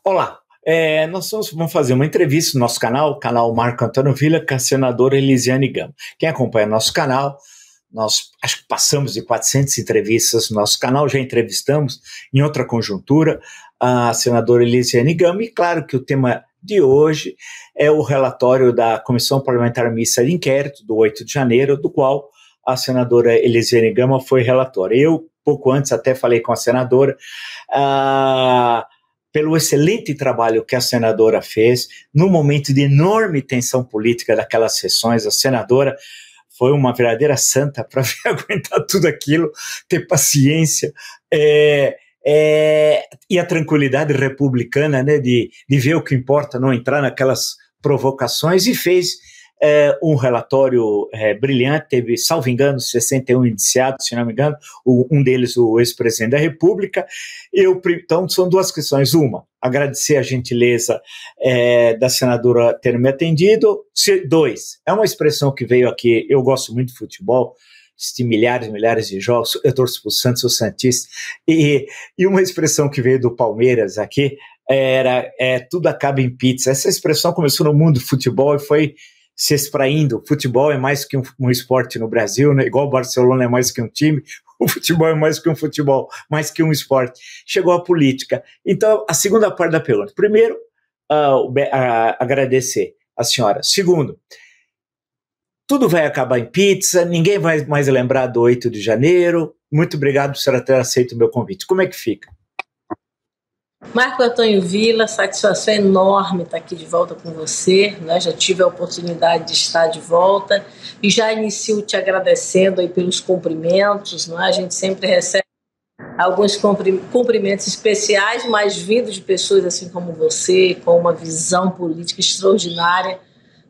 Olá, nós vamos fazer uma entrevista no nosso canal, o canal Marco Antônio Villa, com a senadora Elisiane Gama. Quem acompanha nosso canal, nós acho que passamos de 400 entrevistas no nosso canal, já entrevistamos em outra conjuntura a senadora Elisiane Gama, e claro que o tema de hoje é o relatório da Comissão Parlamentar Mista de Inquérito, do 8 de janeiro, do qual a senadora Elisiane Gama foi relatora. Eu, pouco antes, até falei com a senadora, pelo excelente trabalho que a senadora fez, no momento de enorme tensão política daquelas sessões. A senadora foi uma verdadeira santa para aguentar tudo aquilo, ter paciência, e a tranquilidade republicana, né, de ver o que importa, não entrar naquelas provocações, e fez um relatório brilhante. Teve, salvo engano, 61 indiciados, se não me engano, um deles o ex-presidente da República. Então, são duas questões. Uma, agradecer a gentileza da senadora ter me atendido. Dois, é uma expressão que veio aqui, eu gosto muito de futebol, assisti milhares e milhares de jogos, eu torço para o Santos, sou santista, e uma expressão que veio do Palmeiras aqui era tudo acaba em pizza. Essa expressão começou no mundo do futebol e foi se espraindo. Futebol é mais que um esporte no Brasil, né? Igual o Barcelona é mais que um time, o futebol é mais que um futebol, mais que um esporte. Chegou a política. Então, a segunda parte da pergunta. Primeiro, agradecer a senhora. Segundo, tudo vai acabar em pizza, ninguém vai mais lembrar do 8 de janeiro. Muito obrigado por senhora ter aceito o meu convite. Como é que fica? Marco Antônio Villa, satisfação enorme estar aqui de volta com você, né? Já tive a oportunidade de estar de volta e já inicio te agradecendo aí pelos cumprimentos, né? A gente sempre recebe alguns cumprimentos especiais, mas vindos de pessoas assim como você, com uma visão política extraordinária,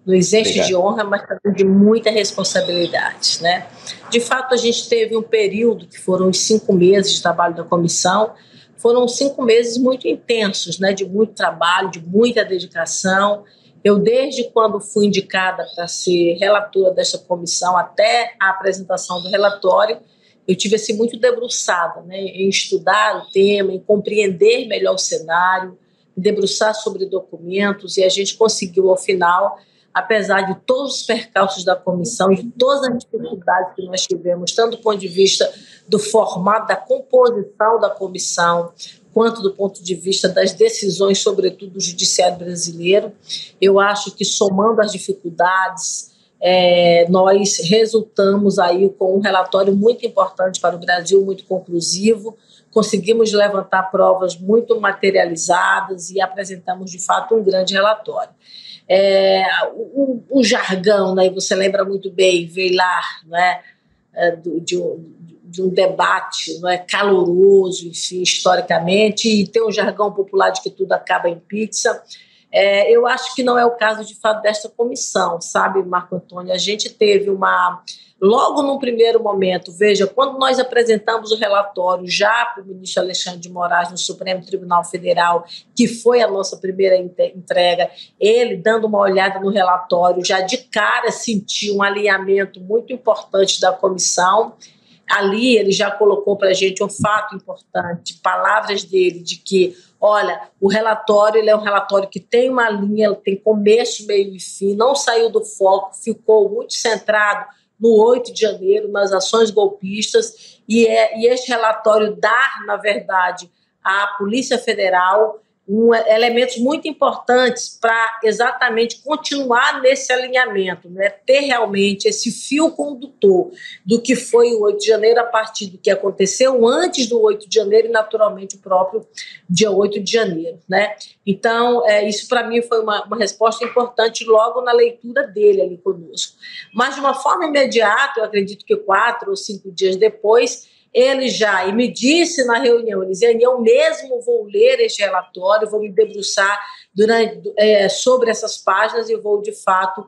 nos enche de honra, mas também de muita responsabilidade, né? De fato, a gente teve um período que foram os 5 meses de trabalho da comissão. Foram 5 meses muito intensos, né, de muito trabalho, de muita dedicação. Eu, desde quando fui indicada para ser relatora desta comissão até a apresentação do relatório, eu tive assim, muito debruçada, né, em estudar o tema, em compreender melhor o cenário, em debruçar sobre documentos, e a gente conseguiu, ao final, apesar de todos os percalços da comissão, de todas as dificuldades que nós tivemos, tanto do ponto de vista do formato, da composição da comissão, quanto do ponto de vista das decisões, sobretudo do judiciário brasileiro, eu acho que, somando as dificuldades, nós resultamos aí com um relatório muito importante para o Brasil, muito conclusivo. Conseguimos levantar provas muito materializadas e apresentamos, de fato, um grande relatório. O jargão, né, você lembra muito bem, veio lá, né, de um debate, não é, caloroso, enfim, historicamente, e tem um jargão popular de que tudo acaba em pizza. Eu acho que não é o caso, de fato, desta comissão, sabe, Marco Antônio? A gente teve logo num primeiro momento, veja, quando nós apresentamos o relatório já para o ministro Alexandre de Moraes no Supremo Tribunal Federal, que foi a nossa primeira entrega, ele, dando uma olhada no relatório, já de cara sentiu um alinhamento muito importante da comissão. Ali ele já colocou para a gente um fato importante, palavras dele, de que, olha, o relatório ele é um relatório que tem uma linha, tem começo, meio e fim, não saiu do foco, ficou muito centrado no 8 de janeiro, nas ações golpistas, e este relatório dá, na verdade, à Polícia Federal elementos muito importantes para exatamente continuar nesse alinhamento, né? Ter realmente esse fio condutor do que foi o 8 de janeiro a partir do que aconteceu antes do 8 de janeiro e, naturalmente, o próprio dia 8 de janeiro, né? Então, isso para mim foi uma resposta importante logo na leitura dele ali conosco. Mas, de uma forma imediata, eu acredito que 4 ou 5 dias depois, ele já, e me disse na reunião, Elisiane, eu mesmo vou ler este relatório, vou me debruçar sobre essas páginas e vou, de fato,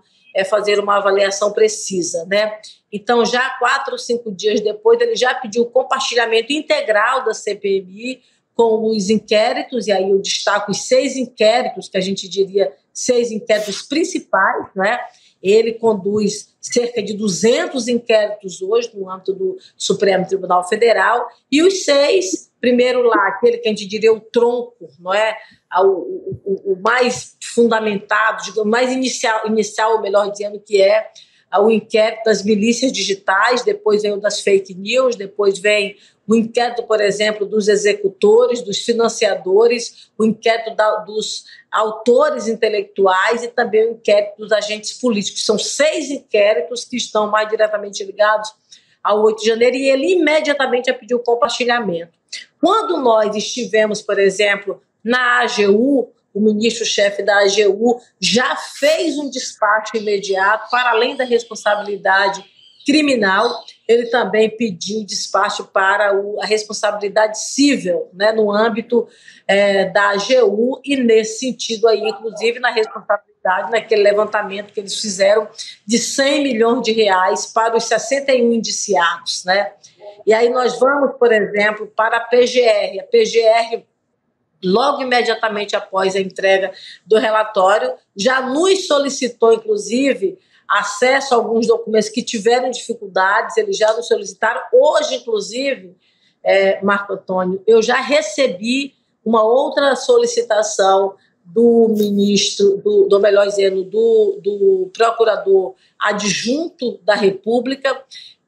fazer uma avaliação precisa, né? Então, já 4 ou 5 dias depois, ele já pediu o compartilhamento integral da CPMI com os inquéritos, e aí eu destaco os 6 inquéritos, que a gente diria 6 inquéritos principais, né? Ele conduz cerca de 200 inquéritos hoje no âmbito do Supremo Tribunal Federal, e os 6 primeiro lá, aquele que a gente diria o tronco, não é? O mais fundamentado, digamos, mais inicial, melhor dizendo, que é o inquérito das milícias digitais, depois vem o das fake news, depois vem o inquérito, por exemplo, dos executores, dos financiadores, o inquérito dos autores intelectuais e também o inquérito dos agentes políticos. São 6 inquéritos que estão mais diretamente ligados ao 8 de janeiro e ele imediatamente já pediu compartilhamento. Quando nós estivemos, por exemplo, na AGU, o ministro-chefe da AGU já fez um despacho imediato, para além da responsabilidade criminal, ele também pediu despacho para a responsabilidade civil, né, no âmbito da AGU, e nesse sentido aí, inclusive, na responsabilidade, naquele levantamento que eles fizeram de 100 milhões de reais para os 61 indiciados, né? E aí nós vamos, por exemplo, para a PGR. A PGR, logo imediatamente após a entrega do relatório, já nos solicitou, inclusive, acesso a alguns documentos que tiveram dificuldades, eles já nos solicitaram. Hoje, inclusive, Marco Antônio, eu já recebi uma outra solicitação do ministro, melhor dizendo, do procurador adjunto da República,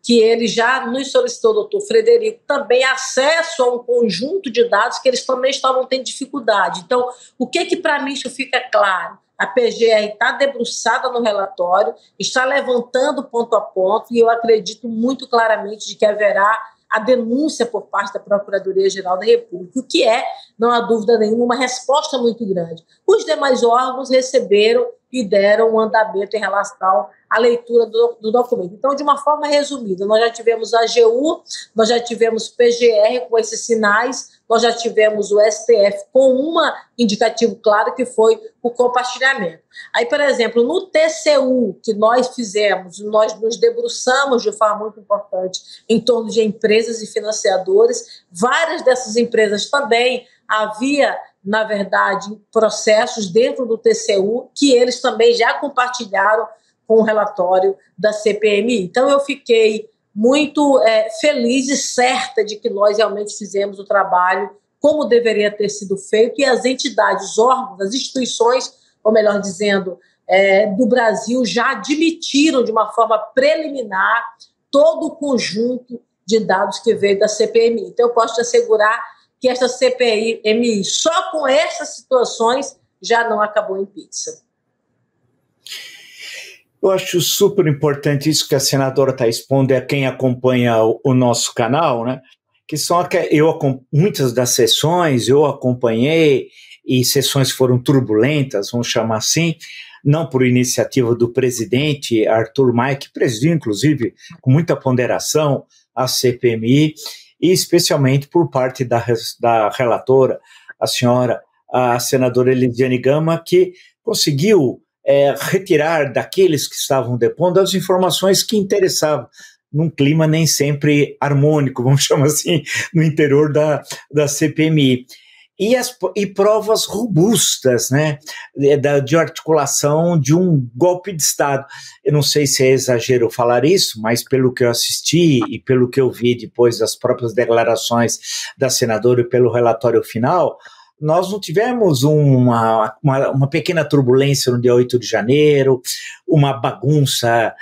que ele já nos solicitou, doutor Frederico, também acesso a um conjunto de dados que eles também estavam tendo dificuldade. Então, o que para mim isso fica claro? A PGR está debruçada no relatório, está levantando ponto a ponto, e eu acredito muito claramente de que haverá a denúncia por parte da Procuradoria-Geral da República, o que é, não há dúvida nenhuma, uma resposta muito grande. Os demais órgãos receberam e deram um andamento em relação à leitura do documento. Então, de uma forma resumida, nós já tivemos a AGU, nós já tivemos PGR com esses sinais, nós já tivemos o STF com um indicativo claro, que foi o compartilhamento. Aí, por exemplo, no TCU que nós fizemos, nós nos debruçamos de forma muito importante em torno de empresas e financiadores. Várias dessas empresas também havia, na verdade, processos dentro do TCU que eles também já compartilharam com o relatório da CPMI. Então, eu fiquei muito feliz e certa de que nós realmente fizemos o trabalho como deveria ter sido feito, e as entidades, os órgãos, as instituições, ou melhor dizendo, do Brasil, já admitiram de uma forma preliminar todo o conjunto de dados que veio da CPMI. Então, eu posso te assegurar que essa CPMI, só com essas situações, já não acabou em pizza. Eu acho super importante isso que a senadora está expondo, é quem acompanha o nosso canal, né? Que são muitas das sessões eu acompanhei, e sessões foram turbulentas, vamos chamar assim, não por iniciativa do presidente Arthur Maia, que presidiu, inclusive, com muita ponderação a CPMI, e especialmente por parte da relatora, a senadora Elisiane Gama, que conseguiu retirar daqueles que estavam depondo as informações que interessavam, num clima nem sempre harmônico, vamos chamar assim, no interior da CPMI. E provas robustas, né, de articulação de um golpe de Estado. Eu não sei se é exagero falar isso, mas pelo que eu assisti e pelo que eu vi depois das próprias declarações da senadora e pelo relatório final, nós não tivemos uma pequena turbulência no dia 8 de janeiro, uma bagunça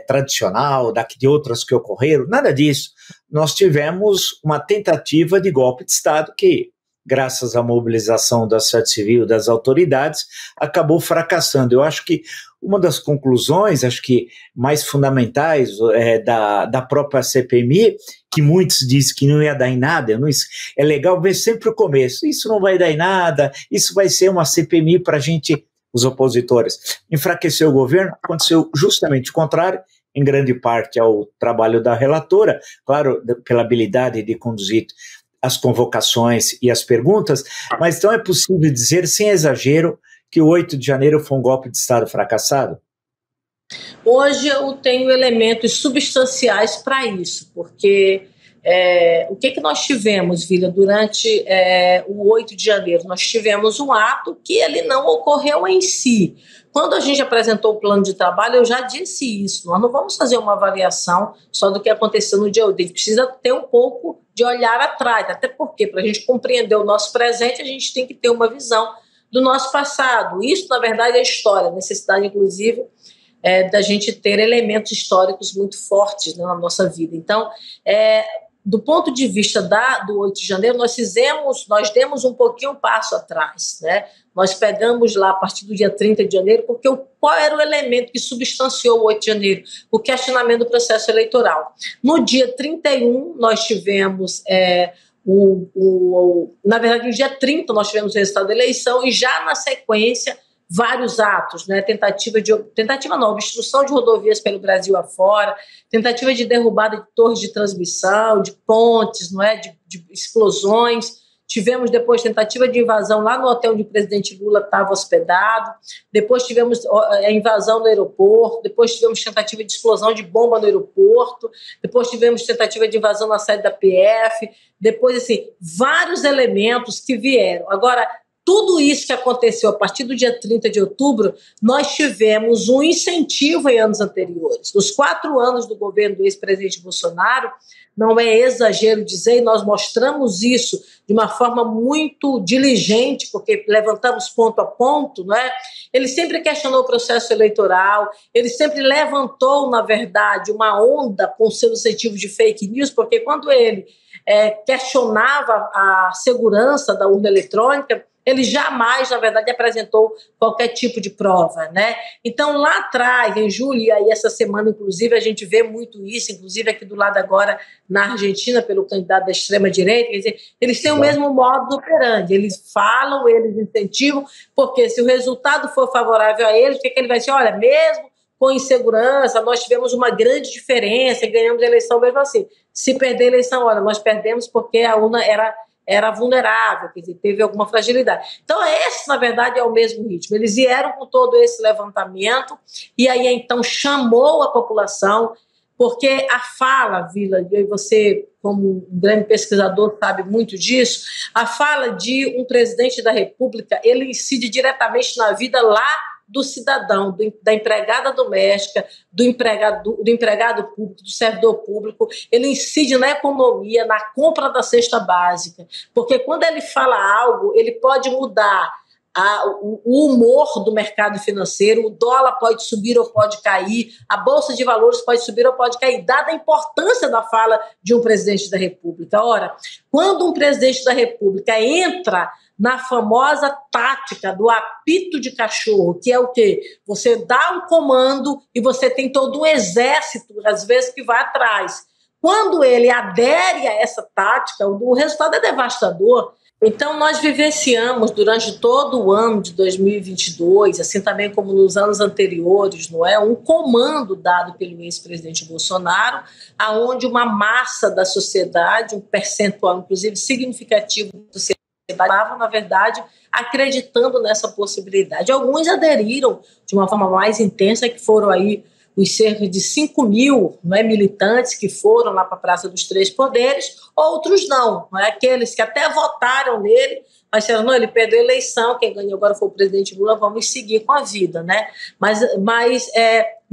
tradicional de outras que ocorreram, nada disso. Nós tivemos uma tentativa de golpe de Estado que, graças à mobilização da sociedade civil, das autoridades, acabou fracassando. Eu acho que uma das conclusões, acho que mais fundamentais da própria CPMI, que muitos dizem que não ia dar em nada, é legal ver sempre o começo, isso não vai dar em nada, isso vai ser uma CPMI para a gente, os opositores, enfraquecer o governo. Aconteceu justamente o contrário, em grande parte ao trabalho da relatora, claro, pela habilidade de conduzir as convocações e as perguntas, mas então é possível dizer, sem exagero, que o 8 de janeiro foi um golpe de Estado fracassado? Hoje eu tenho elementos substanciais para isso, porque O que nós tivemos, Vila, durante o 8 de janeiro? Nós tivemos um ato que ele não ocorreu em si. Quando a gente apresentou o plano de trabalho, eu já disse isso, nós não vamos fazer uma avaliação só do que aconteceu no dia 8, a gente precisa ter um pouco de olhar atrás, até porque para a gente compreender o nosso presente, a gente tem que ter uma visão do nosso passado. Isso, na verdade, é história, a necessidade, inclusive, da gente ter elementos históricos muito fortes, né, na nossa vida. Então, do ponto de vista do 8 de janeiro, nós demos um pouquinho um passo atrás, né? Nós pegamos lá a partir do dia 30 de janeiro, porque qual era o elemento que substanciou o 8 de janeiro? O questionamento do processo eleitoral. No dia 31, nós tivemos... na verdade, no dia 30 nós tivemos o resultado da eleição e já na sequência vários atos, né? Obstrução de rodovias pelo Brasil afora, tentativa de derrubada de torres de transmissão, de pontes, não é? de explosões. Tivemos depois tentativa de invasão lá no hotel onde o presidente Lula estava hospedado, depois tivemos a invasão no aeroporto, depois tivemos tentativa de explosão de bomba no aeroporto, depois tivemos tentativa de invasão na sede da PF, depois, assim, vários elementos que vieram. Agora, tudo isso que aconteceu a partir do dia 30 de outubro, nós tivemos um incentivo em anos anteriores. Nos 4 anos do governo do ex-presidente Bolsonaro, não é exagero dizer, e nós mostramos isso de uma forma muito diligente, porque levantamos ponto a ponto, não é? Ele sempre questionou o processo eleitoral, ele sempre levantou, na verdade, uma onda com seu incentivo de fake news, porque quando ele questionava a segurança da urna eletrônica, ele jamais, na verdade, apresentou qualquer tipo de prova, né? Então, lá atrás, em julho, e aí essa semana, inclusive, a gente vê muito isso, inclusive aqui do lado agora, na Argentina, pelo candidato da extrema-direita, quer dizer, eles têm o mesmo modo operandi, eles falam, eles incentivam, porque se o resultado for favorável a eles, o que ele vai dizer? Olha, mesmo com insegurança, nós tivemos uma grande diferença, ganhamos a eleição mesmo assim. Se perder a eleição, olha, nós perdemos porque a urna era vulnerável, quer dizer, teve alguma fragilidade. Então, esse, na verdade, é o mesmo ritmo. Eles vieram com todo esse levantamento e aí, então, chamou a população, porque a fala, Vila, e você, como um grande pesquisador, sabe muito disso, a fala de um presidente da República, ele incide diretamente na vida lá do cidadão, da empregada doméstica, do empregado público, do servidor público, ele incide na economia, na compra da cesta básica, porque quando ele fala algo, ele pode mudar o humor do mercado financeiro, o dólar pode subir ou pode cair, a bolsa de valores pode subir ou pode cair, dada a importância da fala de um presidente da República. Ora, quando um presidente da República entra na famosa tática do apito de cachorro, que é o quê? Você dá um comando e você tem todo um exército, às vezes, que vai atrás. Quando ele adere a essa tática, o resultado é devastador. Então, nós vivenciamos durante todo o ano de 2022, assim também como nos anos anteriores, não é? Um comando dado pelo ex-presidente Bolsonaro, aonde uma massa da sociedade, um percentual, inclusive, significativo da sociedade, estavam, na verdade, acreditando nessa possibilidade. Alguns aderiram de uma forma mais intensa, que foram aí os cerca de 5 mil, não é, militantes que foram lá para a Praça dos Três Poderes, outros não é? Aqueles que até votaram nele, mas disseram, não, ele perdeu a eleição, quem ganhou agora foi o presidente Lula, vamos seguir com a vida, né? Mas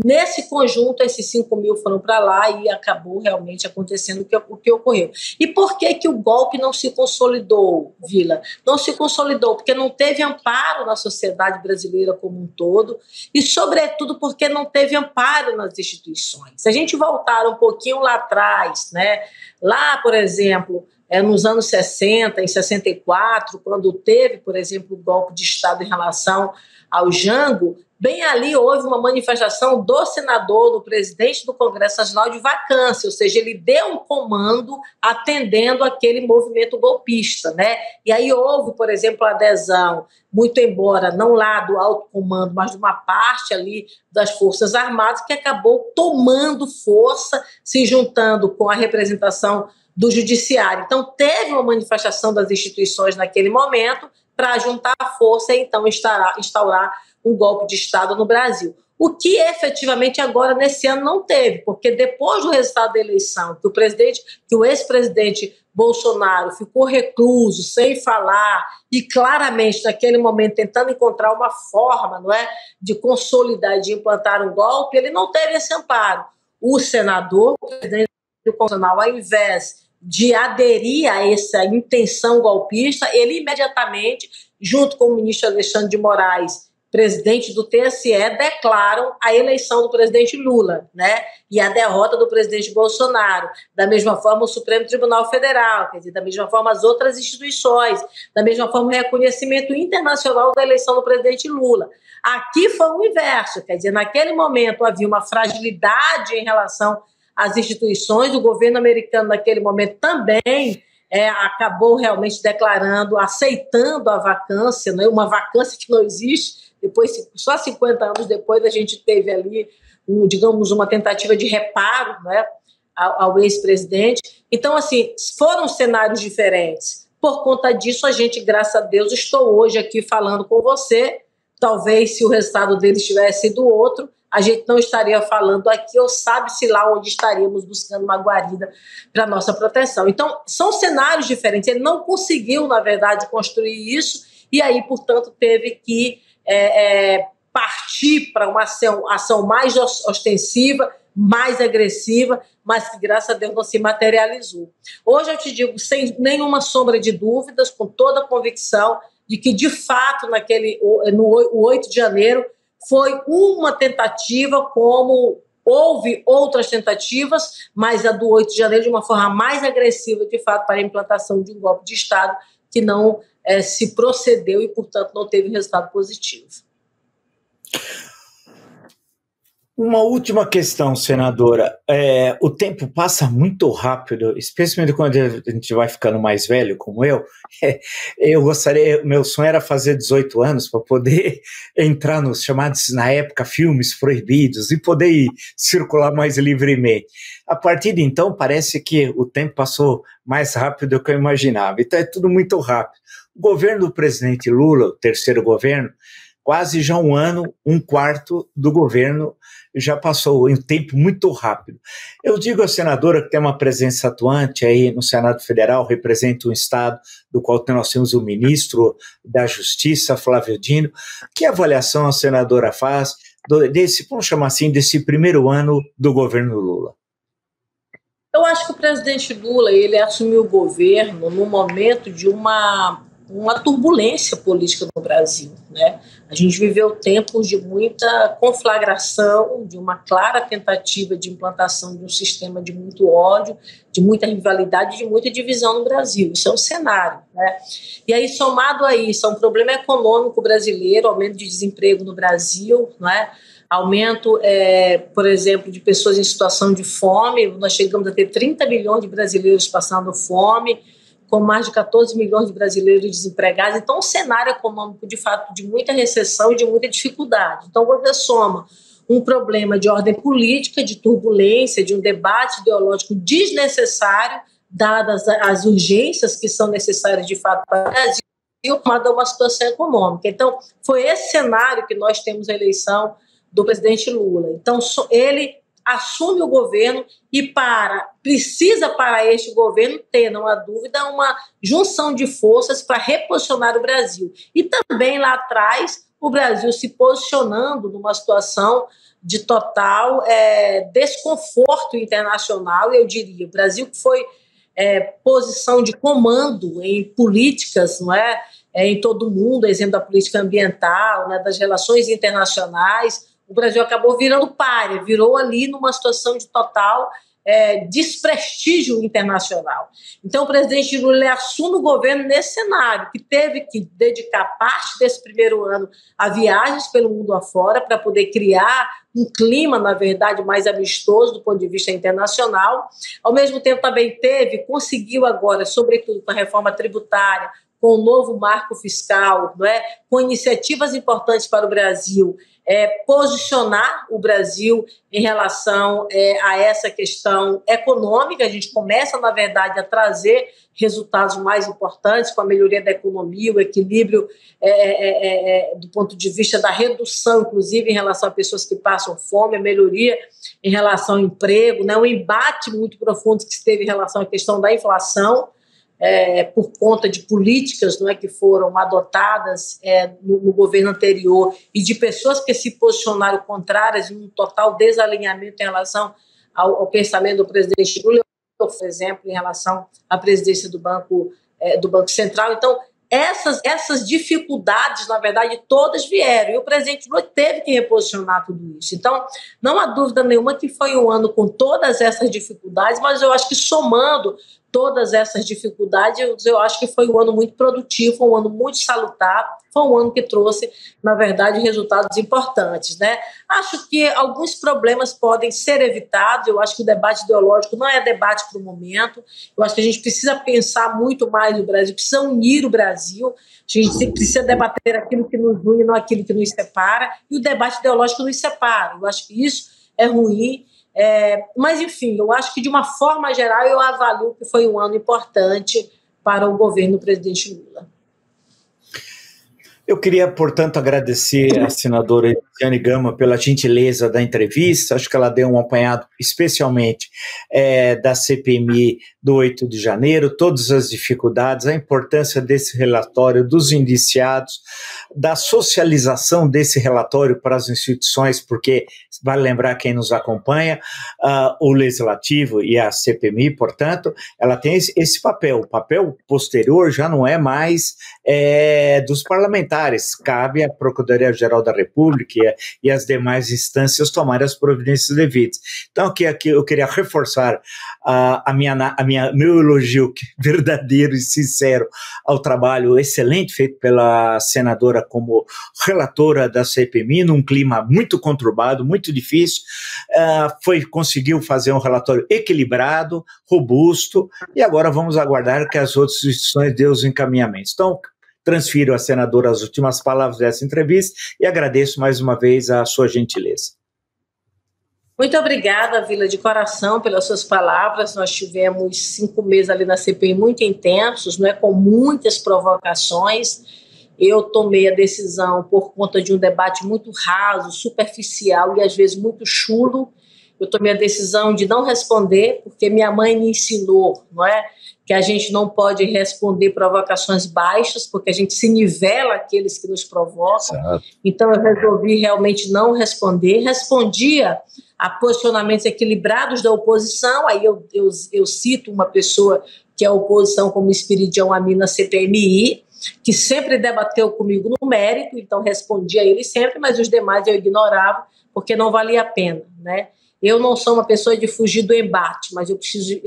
nesse conjunto, esses 5 mil foram para lá e acabou realmente acontecendo o que ocorreu. E por que o golpe não se consolidou, Vila? Não se consolidou porque não teve amparo na sociedade brasileira como um todo e, sobretudo, porque não teve amparo nas instituições. Se a gente voltar um pouquinho lá atrás, né? Lá, por exemplo, nos anos 60, em 64, quando teve, por exemplo, o golpe de Estado em relação ao Jango, bem ali houve uma manifestação do senador, do presidente do Congresso Nacional, de vacância, ou seja, ele deu um comando atendendo aquele movimento golpista, né? E aí houve, por exemplo, a adesão, muito embora não lá do alto comando, mas de uma parte ali das Forças Armadas, que acabou tomando força, se juntando com a representação do judiciário. Então, teve uma manifestação das instituições naquele momento para juntar a força e, então, instaurar um golpe de Estado no Brasil. O que efetivamente agora, nesse ano, não teve, porque depois do resultado da eleição, que o ex-presidente Bolsonaro ficou recluso, sem falar, e claramente, naquele momento, tentando encontrar uma forma, não é, de consolidar, de implantar um golpe, ele não teve esse amparo. O senador, o presidente do Constitucional, ao invés de aderir a essa intenção golpista, ele imediatamente, junto com o ministro Alexandre de Moraes, presidente do TSE, declaram a eleição do presidente Lula, né? E a derrota do presidente Bolsonaro. Da mesma forma, o Supremo Tribunal Federal, quer dizer, da mesma forma, as outras instituições, da mesma forma, o reconhecimento internacional da eleição do presidente Lula. Aqui foi o inverso, quer dizer, naquele momento havia uma fragilidade em relação às instituições, o governo americano, naquele momento, também acabou realmente declarando, aceitando a vacância, né? Uma vacância que não existe. Depois, só 50 anos depois, a gente teve ali, digamos, uma tentativa de reparo, né, ao ex-presidente. Então, assim, foram cenários diferentes. Por conta disso, a gente, graças a Deus, estou hoje aqui falando com você. Talvez, se o resultado deles tivesse sido outro, a gente não estaria falando aqui, ou sabe-se lá onde estaríamos buscando uma guarida para a nossa proteção. Então, são cenários diferentes. Ele não conseguiu, na verdade, construir isso, e aí, portanto, teve que partir para uma ação mais ostensiva, mais agressiva, mas que, graças a Deus, não se materializou. Hoje eu te digo, sem nenhuma sombra de dúvidas, com toda a convicção de que, de fato, no 8 de janeiro, foi uma tentativa, como houve outras tentativas, mas a do 8 de janeiro de uma forma mais agressiva, de fato, para a implantação de um golpe de Estado que não se procedeu e, portanto, não teve resultado positivo. Uma última questão, senadora. O tempo passa muito rápido, especialmente quando a gente vai ficando mais velho, como eu. Meu sonho era fazer 18 anos para poder entrar nos chamados, na época, filmes proibidos e poder circular mais livremente. A partir de então, parece que o tempo passou mais rápido do que eu imaginava. Então, é tudo muito rápido. O governo do presidente Lula, o terceiro governo, quase já um ano, um quarto do governo já passou em um tempo muito rápido. Eu digo à senadora que tem uma presença atuante aí no Senado Federal, representa um estado do qual nós temos o ministro da Justiça, Flávio Dino. Que avaliação a senadora faz vamos chamar assim, desse primeiro ano do governo Lula? Eu acho que o presidente Lula, ele assumiu o governo no momento de uma turbulência política no Brasil, né? A gente viveu tempos de muita conflagração, de uma clara tentativa de implantação de um sistema de muito ódio, de muita rivalidade, de muita divisão no Brasil. Isso é um cenário, né? E aí, somado a isso, é um problema econômico brasileiro, aumento de desemprego no Brasil, né? Aumento, por exemplo, de pessoas em situação de fome. Nós chegamos a ter 30 milhões de brasileiros passando fome, com mais de 14 milhões de brasileiros desempregados. Então, um cenário econômico, de fato, de muita recessão e de muita dificuldade. Então, você soma um problema de ordem política, de turbulência, de um debate ideológico desnecessário, dadas as urgências que são necessárias, de fato, para o Brasil, somado a uma situação econômica. Então, foi esse cenário que nós temos a eleição do presidente Lula. Então, ele assume o governo e precisa para este governo ter, não há dúvida, uma junção de forças para reposicionar o Brasil. E também lá atrás, o Brasil se posicionando numa situação de total desconforto internacional, eu diria. O Brasil que foi posição de comando em políticas, não é? Em todo o mundo, exemplo da política ambiental, né, das relações internacionais. O Brasil acabou virando pária, virou ali numa situação de total desprestígio internacional. Então, o presidente Lula assume o governo nesse cenário, que teve que dedicar parte desse primeiro ano a viagens pelo mundo afora para poder criar um clima, na verdade, mais amistoso do ponto de vista internacional. Ao mesmo tempo, também conseguiu agora, sobretudo com a reforma tributária, com o novo marco fiscal, não é? Com iniciativas importantes para o Brasil, posicionar o Brasil em relação a essa questão econômica. A gente começa, na verdade, a trazer resultados mais importantes com a melhoria da economia, o equilíbrio do ponto de vista da redução, inclusive, em relação a pessoas que passam fome, a melhoria em relação ao emprego, né? Um embate muito profundo que se teve em relação à questão da inflação, por conta de políticas, não é, que foram adotadas no governo anterior e de pessoas que se posicionaram contrárias em um total desalinhamento em relação ao pensamento do presidente Lula, por exemplo, em relação à presidência do Banco Central. Então, essas dificuldades, na verdade, todas vieram, e o presidente Lula teve que reposicionar tudo isso. Então, não há dúvida nenhuma que foi um ano com todas essas dificuldades, mas eu acho que somando todas essas dificuldades, eu acho que foi um ano muito produtivo, foi um ano muito salutar, foi um ano que trouxe, na verdade, resultados importantes, né? Acho que alguns problemas podem ser evitados. Eu acho que o debate ideológico não é debate para o momento. Eu acho que a gente precisa pensar muito mais no Brasil, precisa unir o Brasil, a gente precisa debater aquilo que nos une, não aquilo que nos separa, e o debate ideológico nos separa. Eu acho que isso é ruim. Mas, enfim, eu acho que, de uma forma geral, eu avalio que foi um ano importante para o governo do presidente Lula. Eu queria, portanto, agradecer à senadora Elisiane Gama pela gentileza da entrevista. Acho que ela deu um apanhado, especialmente da CPMI do 8 de janeiro, todas as dificuldades, a importância desse relatório, dos indiciados, da socialização desse relatório para as instituições, porque, vale lembrar quem nos acompanha, o Legislativo e a CPMI, portanto, ela tem esse papel. O papel posterior já não é mais dos parlamentares, cabe à Procuradoria-Geral da República e às demais instâncias tomarem as providências devidas. Então, aqui eu queria reforçar meu elogio verdadeiro e sincero ao trabalho excelente feito pela senadora como relatora da CPMI, num clima muito conturbado, muito difícil. Conseguiu fazer um relatório equilibrado, robusto, e agora vamos aguardar que as outras instituições dêem os encaminhamentos. Então, transfiro à senadora as últimas palavras dessa entrevista e agradeço mais uma vez a sua gentileza. Muito obrigada, Vila, de coração, pelas suas palavras. Nós tivemos 5 meses ali na CPI muito intensos, não é, com muitas provocações. Eu tomei a decisão por conta de um debate muito raso, superficial e às vezes muito chulo. Eu tomei a decisão de não responder, porque minha mãe me ensinou, não é, que a gente não pode responder provocações baixas, porque a gente se nivela aqueles que nos provocam. Exato. Então eu resolvi realmente não responder. Respondia a posicionamentos equilibrados da oposição. Aí eu cito uma pessoa que é a oposição, como Espiridião Amin na CPMI, que sempre debateu comigo no mérito, então respondia a ele sempre, mas os demais eu ignorava, porque não valia a pena, né? Eu não sou uma pessoa de fugir do embate, mas eu preciso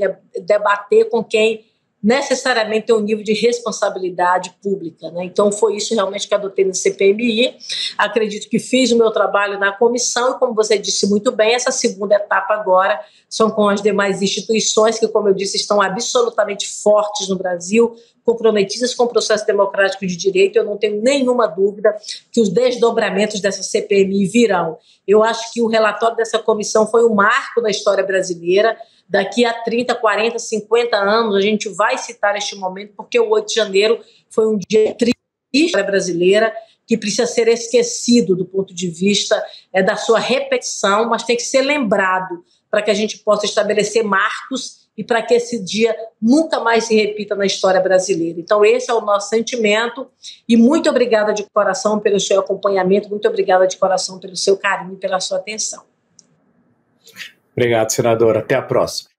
debater com quem necessariamente tem um nível de responsabilidade pública, né? Então foi isso realmente que adotei no CPMI. Acredito que fiz o meu trabalho na comissão e, como você disse muito bem, essa segunda etapa agora são com as demais instituições que, como eu disse, estão absolutamente fortes no Brasil, comprometidas com o processo democrático de direito. Eu não tenho nenhuma dúvida que os desdobramentos dessa CPMI virão. Eu acho que o relatório dessa comissão foi um marco na história brasileira. Daqui a 30, 40, 50 anos, a gente vai citar este momento, porque o 8 de janeiro foi um dia triste brasileira, que precisa ser esquecido do ponto de vista da sua repetição, mas tem que ser lembrado para que a gente possa estabelecer marcos e para que esse dia nunca mais se repita na história brasileira. Então, esse é o nosso sentimento, e muito obrigada de coração pelo seu acompanhamento, muito obrigada de coração pelo seu carinho e pela sua atenção. Obrigado, senadora. Até a próxima.